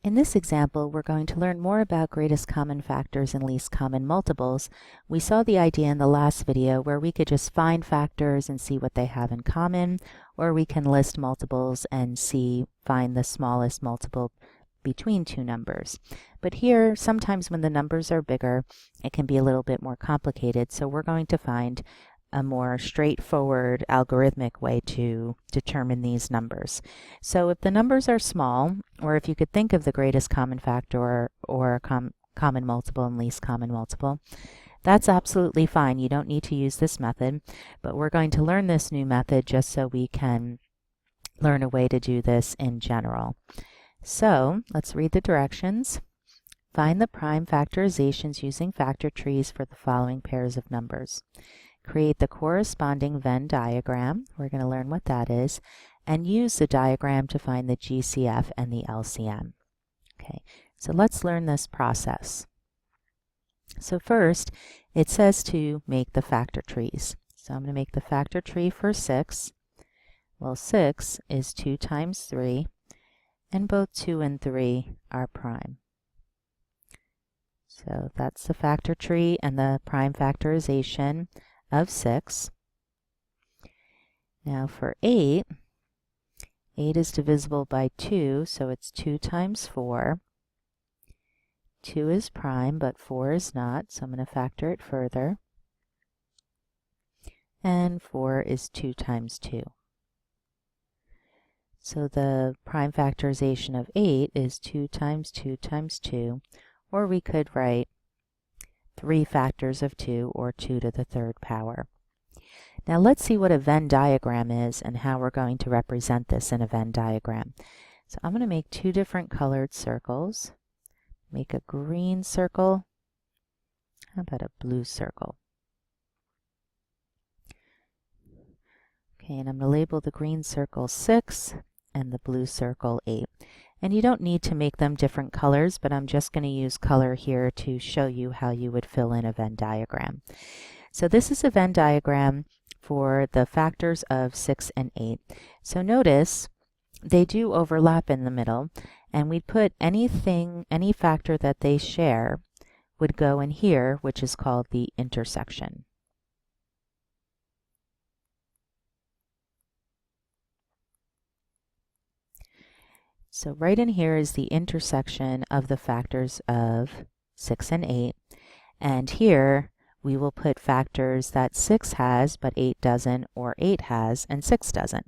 In this example, we're going to learn more about greatest common factors and least common multiples. We saw the idea in the last video where we could just find factors and see what they have in common, or we can list multiples and find the smallest multiple between two numbers. But here, sometimes when the numbers are bigger, it can be a little bit more complicated, so we're going to find a more straightforward algorithmic way to determine these numbers. So if the numbers are small, or if you could think of the greatest common factor or common multiple and least common multiple, that's absolutely fine. You don't need to use this method, but we're going to learn this new method just so we can learn a way to do this in general. So let's read the directions. Find the prime factorizations using factor trees for the following pairs of numbers. Create the corresponding Venn diagram. We're going to learn what that is, and use the diagram to find the GCF and the LCM. Okay, so let's learn this process. So first, it says to make the factor trees. So I'm going to make the factor tree for 6. Well, 6 is 2 times 3, and both 2 and 3 are prime. So that's the factor tree and the prime factorization of 6. Now for 8, 8 is divisible by 2, so it's 2 times 4. 2 is prime, but 4 is not, so I'm going to factor it further. And 4 is 2 times 2. So the prime factorization of 8 is 2 times 2 times 2, or we could write 3 factors of 2, or 2 to the third power. Now let's see what a Venn diagram is and how we're going to represent this in a Venn diagram. So I'm going to make 2 different colored circles. Make a green circle. How about a blue circle? Okay, and I'm going to label the green circle 6 and the blue circle 8. And you don't need to make them different colors, but I'm just going to use color here to show you how you would fill in a Venn diagram. So this is a Venn diagram for the factors of 6 and 8. So notice they do overlap in the middle, and we'd put any factor that they share would go in here, which is called the intersection. So right in here is the intersection of the factors of 6 and 8. And here we will put factors that 6 has but 8 doesn't, or 8 has and 6 doesn't.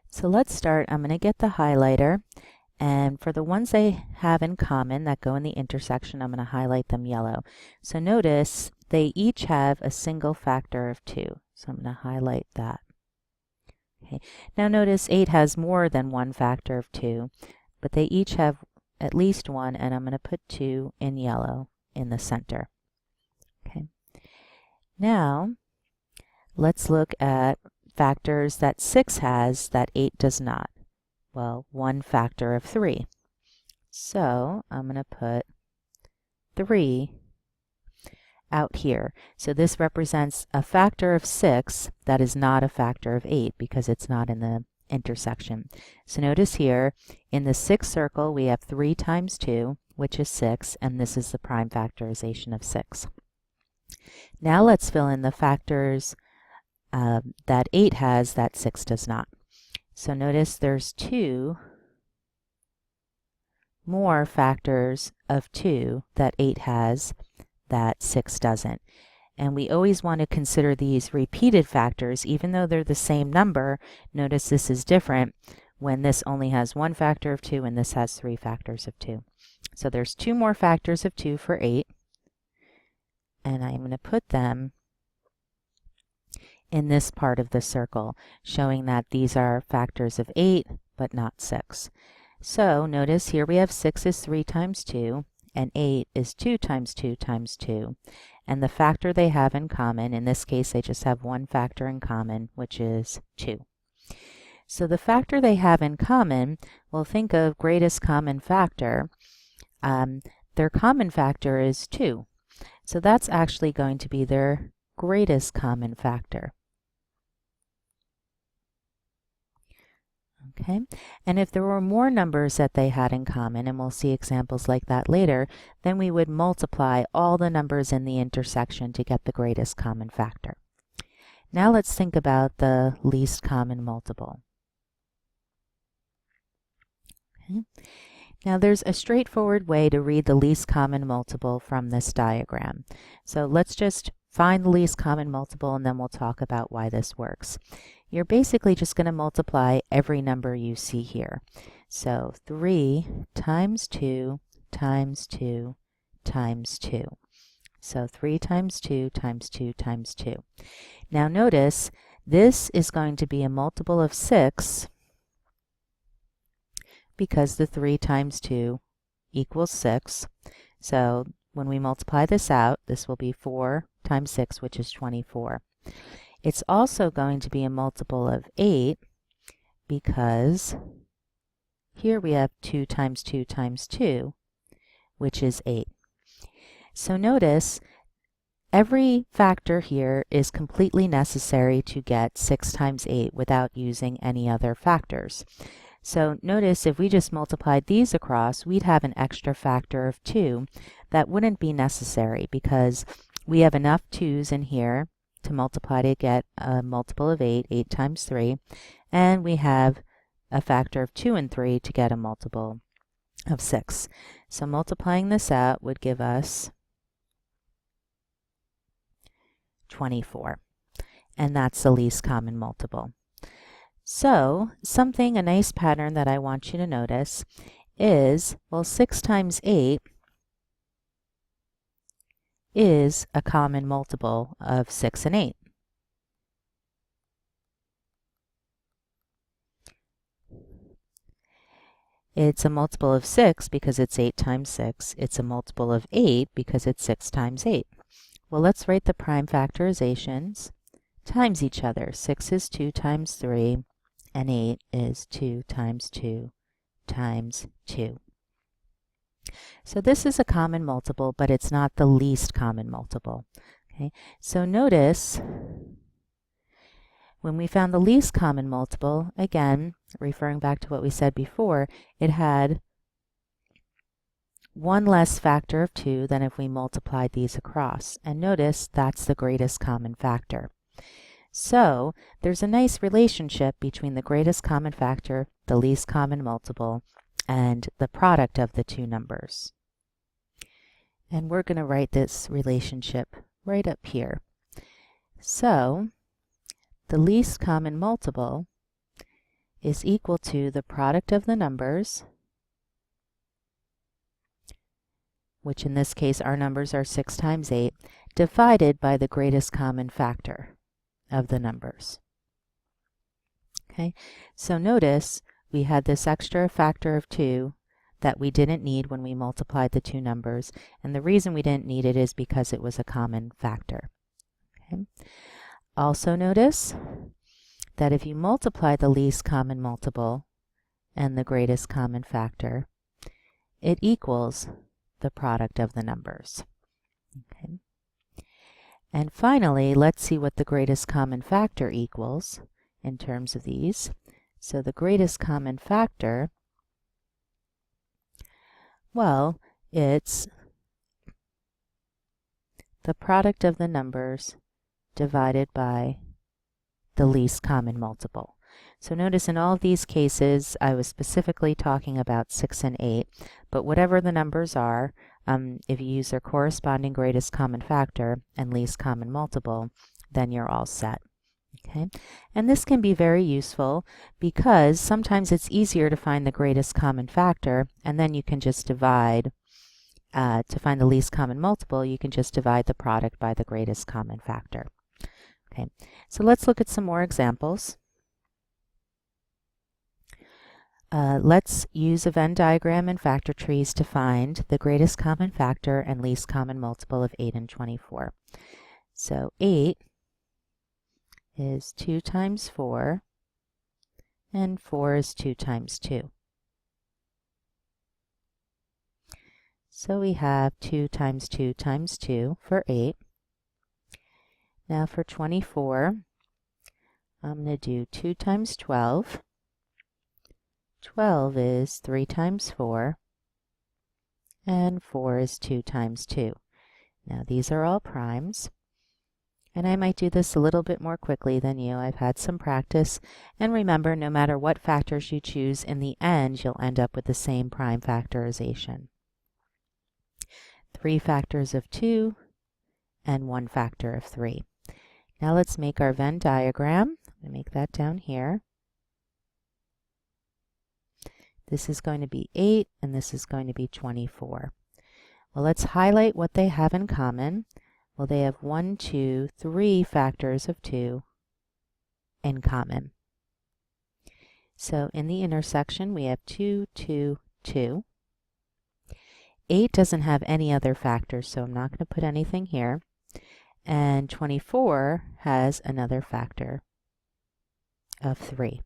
So let's start. I'm going to get the highlighter, and for the ones they have in common that go in the intersection, I'm going to highlight them yellow. So notice they each have a single factor of 2. So I'm going to highlight that. Okay. Now notice 8 has more than one factor of 2, but they each have at least one, and I'm going to put 2 in yellow in the center. Okay. Now let's look at factors that 6 has that 8 does not. Well, one factor of 3. So I'm going to put 3 out here. So this represents a factor of 6 that is not a factor of 8 because it's not in the intersection. So notice here in the 6 circle we have 3 times 2, which is 6, and this is the prime factorization of 6. Now let's fill in the factors that 8 has that 6 does not. So notice there's 2 more factors of 2 that 8 has that 6 doesn't. And we always want to consider these repeated factors, even though they're the same number. Notice this is different when this only has one factor of 2 and this has 3 factors of 2. So there's 2 more factors of 2 for 8, and I'm going to put them in this part of the circle, showing that these are factors of 8 but not 6. So notice here we have 6 is 3 times 2, and 8 is 2 times 2 times 2. And the factor they have in common, in this case they just have one factor in common, which is 2. So the factor they have in common, we'll think of greatest common factor. Their common factor is 2. So that's actually going to be their greatest common factor. Okay, and if there were more numbers that they had in common, and we'll see examples like that later, then we would multiply all the numbers in the intersection to get the greatest common factor. Now let's think about the least common multiple. Okay. Now there's a straightforward way to read the least common multiple from this diagram. So let's just find the least common multiple and then we'll talk about why this works. You're basically just going to multiply every number you see here. So 3 times 2 times 2 times 2. So 3 times 2 times 2 times 2. Now notice this is going to be a multiple of 6 because the 3 times 2 equals 6. So when we multiply this out, this will be 4 times 6, which is 24. It's also going to be a multiple of 8 because here we have 2 times 2 times 2, which is 8. So notice every factor here is completely necessary to get 6 times 8 without using any other factors. So notice if we just multiplied these across, we'd have an extra factor of 2 that wouldn't be necessary because we have enough 2's in here to multiply to get a multiple of 8, 8 times 3, and we have a factor of 2 and 3 to get a multiple of 6. So multiplying this out would give us 24, and that's the least common multiple. So a nice pattern that I want you to notice is, well, 6 times 8 is a common multiple of 6 and 8. It's a multiple of 6 because it's 8 times 6. It's a multiple of 8 because it's 6 times 8. Well, let's write the prime factorizations times each other. 6 is 2 times 3, and 8 is 2 times 2 times 2. So this is a common multiple, but it's not the least common multiple. Okay? So notice when we found the least common multiple, again, referring back to what we said before, it had one less factor of 2 than if we multiplied these across. And notice that's the greatest common factor. So there's a nice relationship between the greatest common factor, the least common multiple, and the product of the two numbers. And we're going to write this relationship right up here. So the least common multiple is equal to the product of the numbers, which in this case our numbers are 6 times 8, divided by the greatest common factor of the numbers. Okay, so notice we had this extra factor of 2 that we didn't need when we multiplied the two numbers, and the reason we didn't need it is because it was a common factor. Okay. Also notice that if you multiply the least common multiple and the greatest common factor, it equals the product of the numbers. Okay. And finally, let's see what the greatest common factor equals in terms of these. So the greatest common factor, well, it's the product of the numbers divided by the least common multiple. So notice in all of these cases, I was specifically talking about 6 and 8, but whatever the numbers are, if you use their corresponding greatest common factor and least common multiple, then you're all set. Okay, and this can be very useful because sometimes it's easier to find the greatest common factor, and then you can just divide. To find the least common multiple, you can just divide the product by the greatest common factor. Okay, so let's look at some more examples. Let's use a Venn diagram and factor trees to find the greatest common factor and least common multiple of 8 and 24. So 8 is 2 times 4, and 4 is 2 times 2. So we have 2 times 2 times 2 for 8. Now for 24, I'm going to do 2 times 12, 12 is 3 times 4, and 4 is 2 times 2. Now these are all primes, and I might do this a little bit more quickly than you. I've had some practice, and remember, no matter what factors you choose, in the end you'll end up with the same prime factorization. 3 factors of 2 and 1 factor of 3. Now let's make our Venn diagram. I'm going to make that down here. This is going to be 8, and this is going to be 24. Well, let's highlight what they have in common. Well, they have 1, 2, 3 factors of 2 in common. So in the intersection, we have 2, 2, 2. 8 doesn't have any other factors, so I'm not going to put anything here. And 24 has another factor of 3.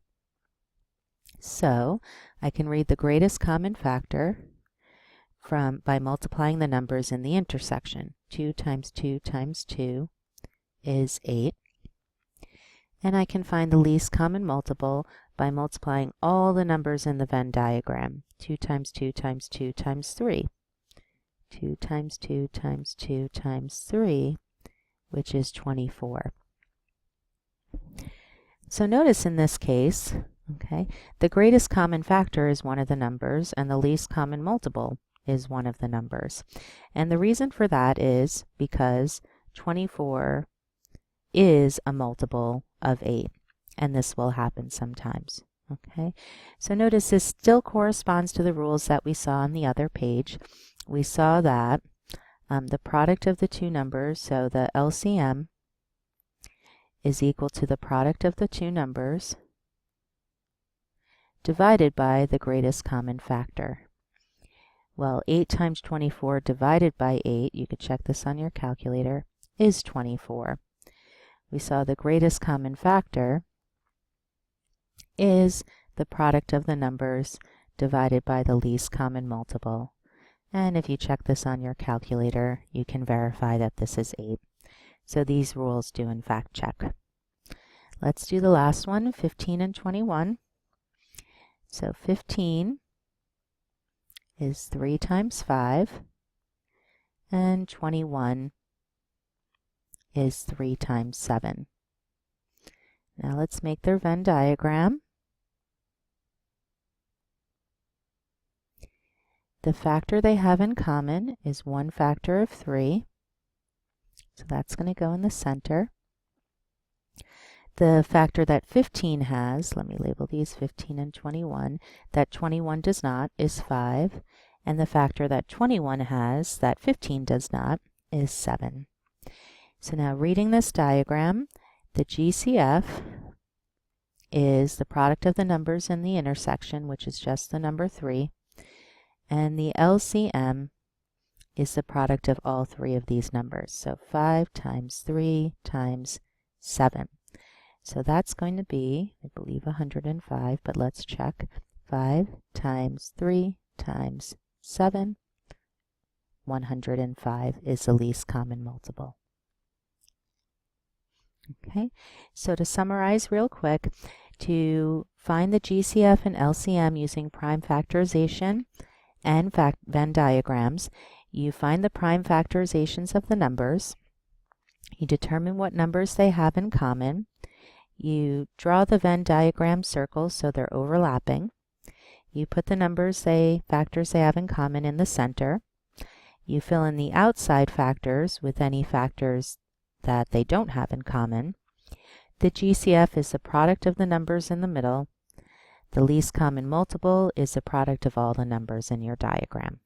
So I can read the greatest common factor by multiplying the numbers in the intersection. 2 times 2 times 2 is 8. And I can find the least common multiple by multiplying all the numbers in the Venn diagram. 2 times 2 times 2 times 3. 2 times 2 times 2 times 3, which is 24. So notice in this case, okay, the greatest common factor is one of the numbers, and the least common multiple is one of the numbers. And the reason for that is because 24 is a multiple of 8, and this will happen sometimes. Okay, so notice this still corresponds to the rules that we saw on the other page. We saw that the product of the two numbers, so the LCM, is equal to the product of the two numbers divided by the greatest common factor. Well, 8 times 24 divided by 8, you could check this on your calculator, is 24. We saw the greatest common factor is the product of the numbers divided by the least common multiple. And if you check this on your calculator, you can verify that this is 8. So these rules do in fact check. Let's do the last one, 15 and 21. So 15 is 3 times 5, and 21 is 3 times 7. Now let's make their Venn diagram. The factor they have in common is 1 factor of 3, so that's going to go in the center. The factor that 15 has, let me label these 15 and 21, that 21 does not, is 5, and the factor that 21 has, that 15 does not, is 7. So now reading this diagram, the GCF is the product of the numbers in the intersection, which is just the number 3, and the LCM is the product of all three of these numbers. So 5 times 3 times 7. So that's going to be, I believe, 105, but let's check. 5 times 3 times 7, 105 is the least common multiple. Okay, so to summarize real quick, to find the GCF and LCM using prime factorization and Venn diagrams, you find the prime factorizations of the numbers, you determine what numbers they have in common, you draw the Venn diagram circles so they're overlapping, you put the factors they have in common in the center, you fill in the outside factors with any factors that they don't have in common. The GCF is the product of the numbers in the middle. The least common multiple is the product of all the numbers in your diagram.